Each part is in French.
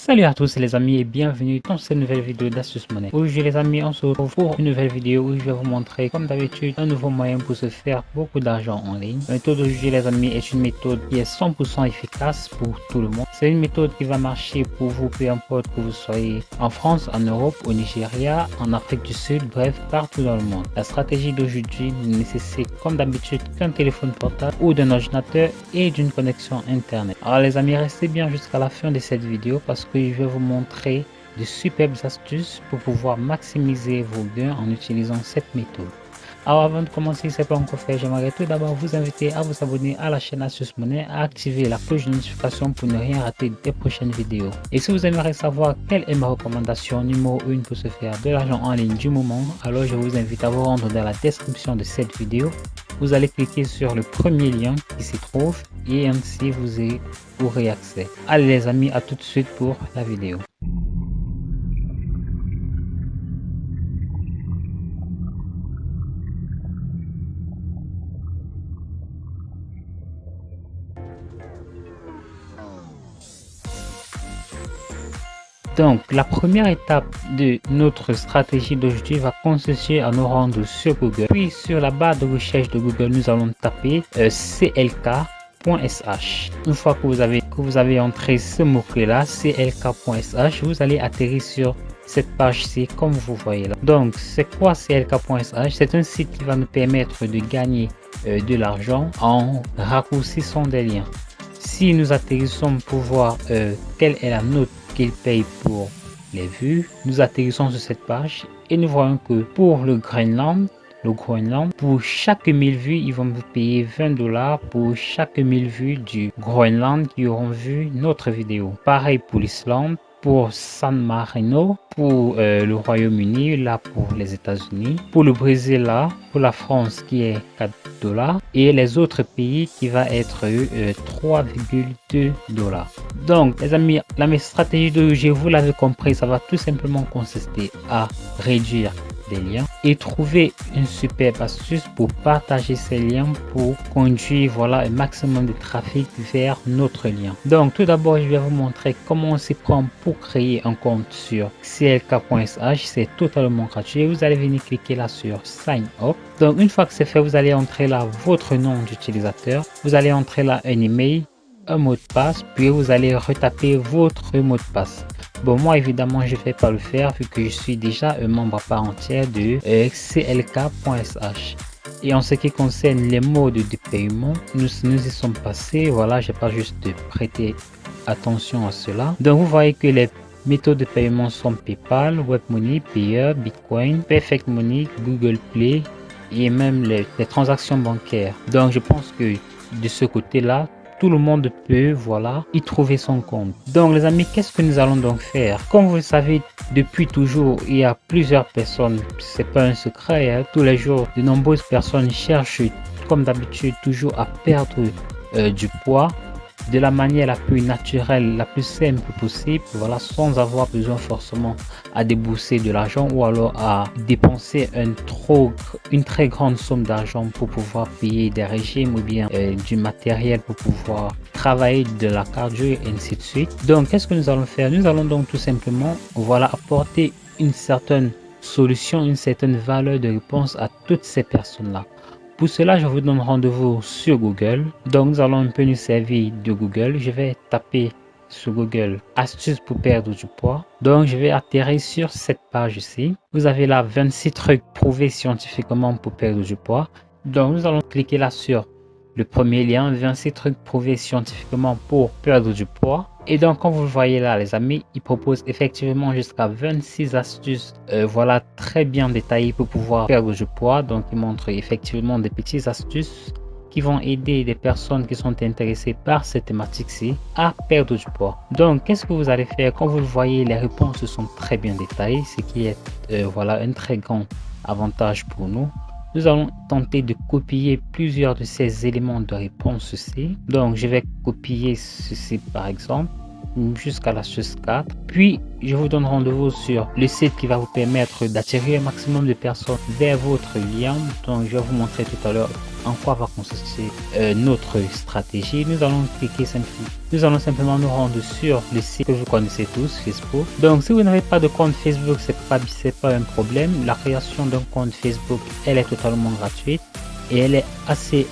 Salut à tous les amis et bienvenue dans cette nouvelle vidéo d'Astuce Monnaie. Aujourd'hui les amis, on se retrouve pour une nouvelle vidéo où je vais vous montrer comme d'habitude un nouveau moyen pour se faire beaucoup d'argent en ligne. La méthode d'aujourd'hui les amis est une méthode qui est 100% efficace pour tout le monde. C'est une méthode qui va marcher pour vous peu importe que vous soyez en France, en Europe, au Nigeria, en Afrique du Sud, bref partout dans le monde. La stratégie d'aujourd'hui ne nécessite comme d'habitude qu'un téléphone portable ou d'un ordinateur et d'une connexion internet. Alors les amis, restez bien jusqu'à la fin de cette vidéo parce que je vais vous montrer de superbes astuces pour pouvoir maximiser vos gains en utilisant cette méthode. Alors avant de commencer, si ce n'est pas encore fait, j'aimerais tout d'abord vous inviter à vous abonner à la chaîne Astuce Monnaie, à activer la cloche de notification pour ne rien rater des prochaines vidéos. Et si vous aimeriez savoir quelle est ma recommandation numéro 1 pour se faire de l'argent en ligne du moment, alors je vous invite à vous rendre dans la description de cette vidéo. Vous allez cliquer sur le premier lien qui s'y trouve et ainsi vous aurez accès. Allez les amis, à tout de suite pour la vidéo. Donc, la première étape de notre stratégie d'aujourd'hui va consister à nous rendre sur Google. Puis, sur la barre de recherche de Google, nous allons taper clk.sh. Une fois que vous avez entré ce mot-clé là, clk.sh, vous allez atterrir sur cette page-ci comme vous voyez là. Donc, c'est quoi clk.sh? C'est un site qui va nous permettre de gagner de l'argent en raccourcissant des liens. Si nous atterrissons pour voir quelle est la note qu'il paye pour les vues, nous atterrissons sur cette page et nous voyons que pour le Groenland, pour chaque 1000 vues, ils vont vous payer 20 $ pour chaque 1000 vues du Groenland qui auront vu notre vidéo. Pareil pour l'Islande, pour San Marino, pour le Royaume-Uni, là pour les États-Unis, pour le Brésil, là, pour la France qui est 4 $ et les autres pays qui va être 3,2 $. Donc les amis, la stratégie de GG, vous l'avez compris, ça va tout simplement consister à réduire des liens et trouver une superbe astuce pour partager ces liens pour conduire un maximum de trafic vers notre lien. Donc tout d'abord, je vais vous montrer comment on s'y prend pour créer un compte sur clk.sh. C'est totalement gratuit. Vous allez venir cliquer là sur sign up. Donc une fois que c'est fait, vous allez entrer là votre nom d'utilisateur, vous allez entrer là un email, un mot de passe, puis vous allez retaper votre mot de passe. Bon, moi évidemment je ne vais pas le faire vu que je suis déjà un membre à part entière de clk.sh. Et en ce qui concerne les modes de paiement, nous y sommes passés. Voilà, j'ai pas juste de prêter attention à cela. Donc vous voyez que les méthodes de paiement sont PayPal, WebMoney, Payer, Bitcoin, Perfect Money, Google Play et même les transactions bancaires. Donc je pense que de ce côté là, tout le monde peut y trouver son compte. Donc les amis, qu'est-ce que nous allons donc faire? Comme vous le savez, depuis toujours, il y a plusieurs personnes, c'est pas un secret, hein, tous les jours de nombreuses personnes cherchent comme d'habitude toujours à perdre du poids de la manière la plus naturelle, la plus simple possible, sans avoir besoin forcément à débourser de l'argent ou alors à dépenser une très grande somme d'argent pour pouvoir payer des régimes ou bien du matériel pour pouvoir travailler de la cardio et ainsi de suite. Donc qu'est-ce que nous allons faire? Nous allons donc tout simplement apporter une certaine solution, une certaine valeur de réponse à toutes ces personnes là. Pour cela, je vous donne rendez-vous sur Google. Donc, nous allons un peu nous servir de Google. Je vais taper sur Google astuces pour perdre du poids. Donc, je vais atterrir sur cette page ici. Vous avez là 26 trucs prouvés scientifiquement pour perdre du poids. Donc, nous allons cliquer là sur le premier lien, 26 trucs prouvés scientifiquement pour perdre du poids. Et donc, comme vous le voyez là, les amis, il propose effectivement jusqu'à 26 astuces, très bien détaillées pour pouvoir perdre du poids. Donc, il montre effectivement des petites astuces qui vont aider les personnes qui sont intéressées par cette thématique-ci à perdre du poids. Donc, qu'est-ce que vous allez faire? Comme vous le voyez, les réponses sont très bien détaillées, ce qui est un très grand avantage pour nous. Nous allons tenter de copier plusieurs de ces éléments de réponse-ci. Donc, je vais copier ceci par exemple jusqu'à l'astuce 4. Puis, je vous donne rendez-vous sur le site qui va vous permettre d'attirer un maximum de personnes vers votre lien. Donc, je vais vous montrer tout à l'heure en quoi va consister notre stratégie. Nous allons simplement nous rendre sur le site que vous connaissez tous, Facebook. Donc si vous n'avez pas de compte Facebook, c'est pas un problème. La création d'un compte Facebook, elle est totalement gratuite et elle est assez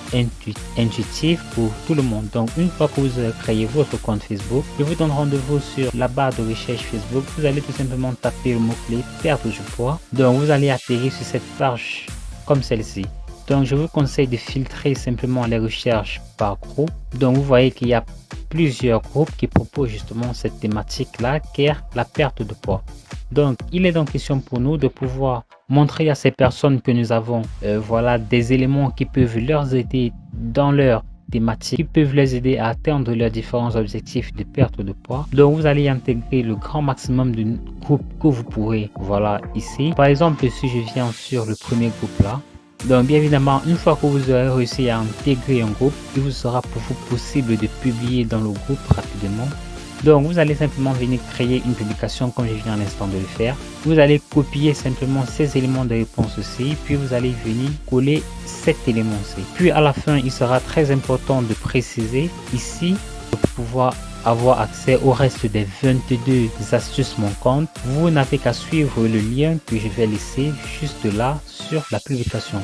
intuitive pour tout le monde. Donc une fois que vous avez créé votre compte Facebook, je vous donne rendez-vous sur la barre de recherche Facebook. Vous allez tout simplement taper le mot-clé perdre du poids. Donc vous allez atterrir sur cette page comme celle-ci. Donc je vous conseille de filtrer simplement les recherches par groupe. Donc vous voyez qu'il y a plusieurs groupes qui proposent justement cette thématique là, qui est la perte de poids. Donc il est donc question pour nous de pouvoir montrer à ces personnes que nous avons voilà des éléments qui peuvent leur aider dans leur thématique, qui peuvent les aider à atteindre leurs différents objectifs de perte de poids. Donc vous allez intégrer le grand maximum de groupes que vous pourrez, voilà ici. Par exemple, si je viens sur le premier groupe là, donc bien évidemment, une fois que vous aurez réussi à intégrer un groupe, il vous sera pour vous possible de publier dans le groupe rapidement. Donc vous allez simplement venir créer une publication comme je viens à l'instant de le faire. Vous allez copier simplement ces éléments de réponse aussi, puis vous allez venir coller cet élément-ci. Puis à la fin, il sera très important de préciser ici pour pouvoir avoir accès au reste des 22 astuces manquantes. Vous n'avez qu'à suivre le lien que je vais laisser juste là sur la publication.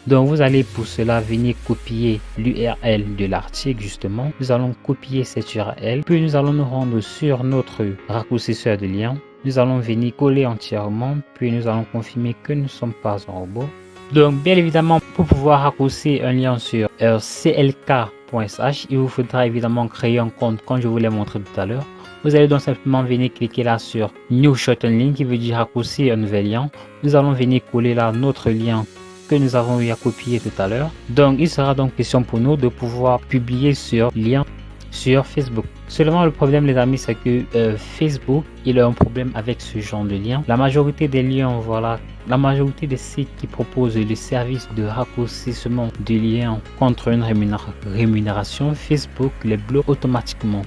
Donc vous allez pour cela venir copier l'URL de l'article justement. Nous allons copier cette URL, puis nous allons nous rendre sur notre raccourcisseur de lien. Nous allons venir coller entièrement, puis nous allons confirmer que nous ne sommes pas un robot. Donc bien évidemment, pour pouvoir raccourcir un lien sur clk.sh, il vous faudra évidemment créer un compte comme je vous l'ai montré tout à l'heure. Vous allez donc simplement venir cliquer là sur New Shorten Link qui veut dire raccourcir un nouvel lien. Nous allons venir coller là notre lien que nous avons eu à copier tout à l'heure. Donc il sera donc question pour nous de pouvoir publier sur lien sur Facebook. Seulement le problème les amis, c'est que Facebook il a un problème avec ce genre de lien. La majorité des liens, voilà, la majorité des sites qui proposent le service de raccourcissement de liens contre une rémunération, Facebook les bloque automatiquement.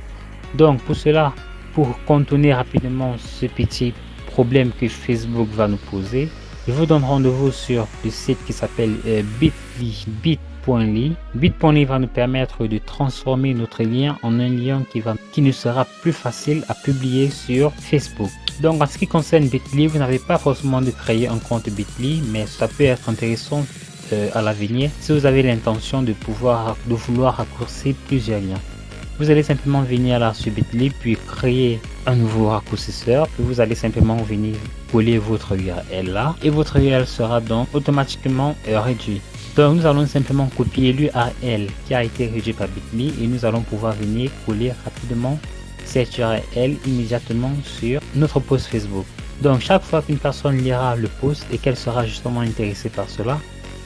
Donc pour cela, pour contourner rapidement ce petit problème que Facebook va nous poser, je vous donne rendez-vous sur le site qui s'appelle bit.ly. Bit.ly va nous permettre de transformer notre lien en un lien qui nous sera plus facile à publier sur Facebook. Donc en ce qui concerne Bit.ly, vous n'avez pas forcément de créer un compte Bit.ly, mais ça peut être intéressant à l'avenir si vous avez l'intention de vouloir raccourcir plusieurs liens. Vous allez simplement venir là sur Bit.ly puis créer un nouveau raccourcisseur, puis vous allez simplement venir coller votre URL là et votre URL sera donc automatiquement réduit. Donc nous allons simplement copier l'URL qui a été réduit par Bit.ly et nous allons pouvoir venir coller rapidement cette URL immédiatement sur notre post Facebook. Donc chaque fois qu'une personne lira le post et qu'elle sera justement intéressée par cela,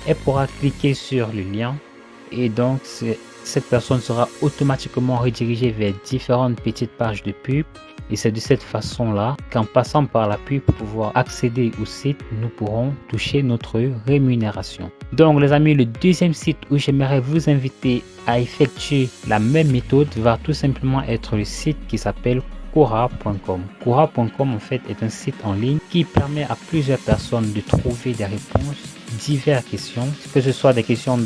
elle pourra cliquer sur le lien et donc cette personne sera automatiquement redirigée vers différentes petites pages de pub et c'est de cette façon là qu'en passant par la pub pour pouvoir accéder au site, nous pourrons toucher notre rémunération. Donc les amis, le deuxième site où j'aimerais vous inviter à effectuer la même méthode va tout simplement être le site qui s'appelle Quora.com. Quora.com en fait est un site en ligne qui permet à plusieurs personnes de trouver des réponses diverses questions, que ce soit des questions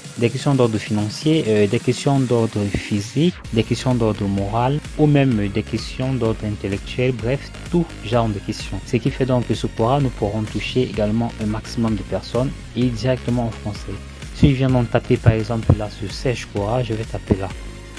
d'ordre financier, des questions d'ordre physique, des questions d'ordre moral ou même des questions d'ordre intellectuel, bref, tout genre de questions. Ce qui fait donc que sur Quora, nous pourrons toucher également un maximum de personnes et directement en français. Si je viens d'en taper par exemple là sur Sèche Quora, je vais taper là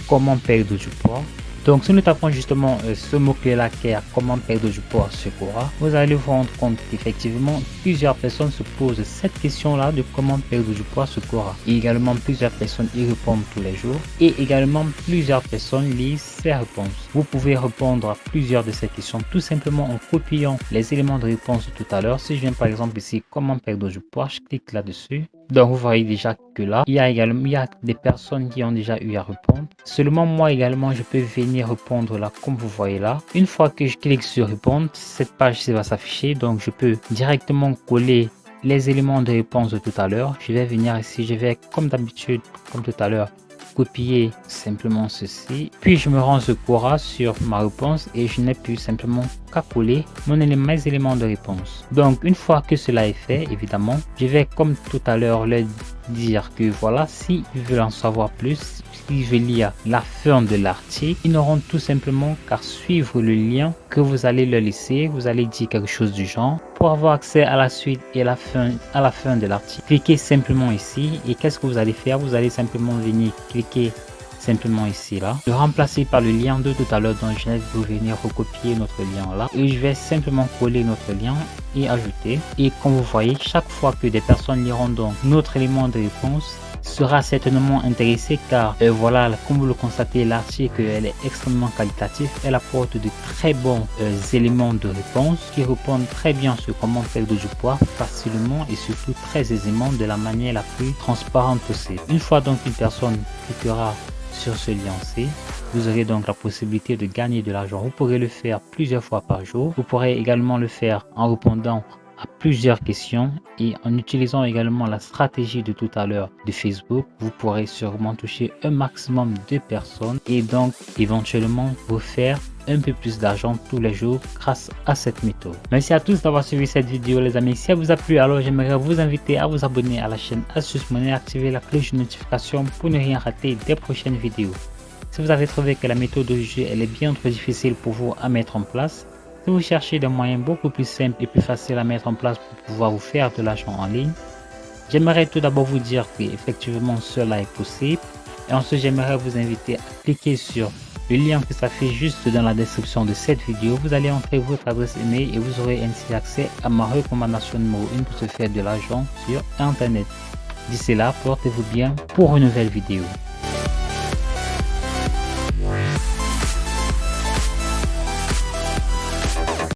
comment perdre du poids. Donc si nous tapons justement ce mot-clé là qui est comment perdre du poids sur Quora, vous allez vous rendre compte qu'effectivement plusieurs personnes se posent cette question là de comment perdre du poids sur Quora. Et également plusieurs personnes y répondent tous les jours et également plusieurs personnes lisent ces réponses. Vous pouvez répondre à plusieurs de ces questions tout simplement en copiant les éléments de réponse de tout à l'heure. Si je viens par exemple ici comment perdre du poids, je clique là-dessus. Donc vous voyez déjà que là, il y a des personnes qui ont déjà eu à répondre. Seulement moi également, je peux venir répondre là comme vous voyez là. Une fois que je clique sur répondre, cette page va s'afficher. Donc je peux directement coller les éléments de réponse de tout à l'heure. Je vais venir ici, je vais comme d'habitude, comme tout à l'heure, copier simplement ceci, puis je me rends sur Quora sur ma réponse et je n'ai plus simplement qu'à coller mes éléments de réponse. Donc une fois que cela est fait, évidemment, je vais comme tout à l'heure leur dire que voilà, s'ils veulent en savoir plus, s'ils veulent lire la fin de l'article, ils n'auront tout simplement qu'à suivre le lien que vous allez leur laisser. Vous allez dire quelque chose du genre: pour avoir accès à la suite et à la fin de l'article, cliquez simplement ici. Et qu'est-ce que vous allez faire? Vous allez simplement venir cliquer simplement ici là, le remplacer par le lien de tout à l'heure. Donc je vais vous venir recopier notre lien là et je vais simplement coller notre lien et ajouter. Et comme vous voyez, chaque fois que des personnes liront donc notre élément de réponse, sera certainement intéressé, car voilà, comme vous le constatez, l'article elle est extrêmement qualitatif. Elle apporte de très bons éléments de réponse qui répondent très bien sur comment perdre du poids facilement et surtout très aisément, de la manière la plus transparente possible. Une fois donc une personne cliquera sur ce lien-ci, vous aurez donc la possibilité de gagner de l'argent. Vous pourrez le faire plusieurs fois par jour. Vous pourrez également le faire en répondant à plusieurs questions et en utilisant également la stratégie de tout à l'heure de Facebook. Vous pourrez sûrement toucher un maximum de personnes et donc éventuellement vous faire un peu plus d'argent tous les jours grâce à cette méthode. Merci à tous d'avoir suivi cette vidéo les amis. Si elle vous a plu, alors j'aimerais vous inviter à vous abonner à la chaîne Astuce Money et activer la cloche de notification pour ne rien rater des prochaines vidéos. Si vous avez trouvé que la méthode de jeu elle est bien trop difficile pour vous à mettre en place, si vous cherchez des moyens beaucoup plus simples et plus faciles à mettre en place pour pouvoir vous faire de l'argent en ligne, j'aimerais tout d'abord vous dire que effectivement cela est possible. Et ensuite j'aimerais vous inviter à cliquer sur le lien qui s'affiche juste dans la description de cette vidéo. Vous allez entrer votre adresse email et vous aurez ainsi accès à ma recommandation numéro 1 pour se faire de l'argent sur internet. D'ici là, portez-vous bien pour une nouvelle vidéo.